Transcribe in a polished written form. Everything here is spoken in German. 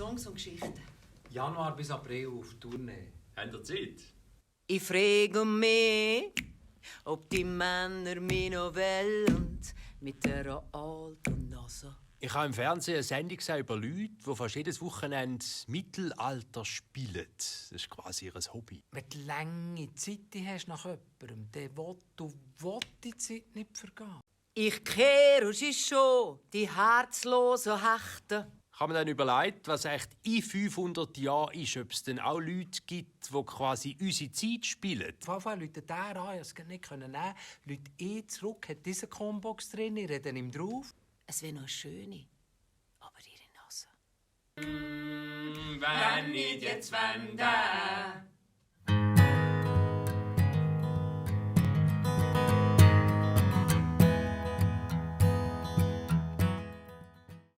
Songs und Geschichten. Januar bis April auf Tournee. Habt ihr Zeit? Ich frage mich, ob die Männer mich noch wollen mit der alten Nase. Ich habe im Fernsehen eine Sendung gesehen über Leute, die fast jedes Wochenende Mittelalter spielen. Das ist quasi ihr Hobby. Wenn du lange Zeit hast nach jemandem, dann will die Zeit nicht vergehen. Ich kehre und schon die herzlosen Hechten. Ich habe mir dann überlegt, was echt in 500 Jahren ist, ob es denn auch Leute gibt, die quasi unsere Zeit spielen. Auf jeden Fall Leute der an, es nicht nehmen können. Leute zurück, hat diese Combox drin, ich rede ihm drauf. Es wäre noch eine schöne, aber ihre Nase. Wenn nicht jetzt, wenn da.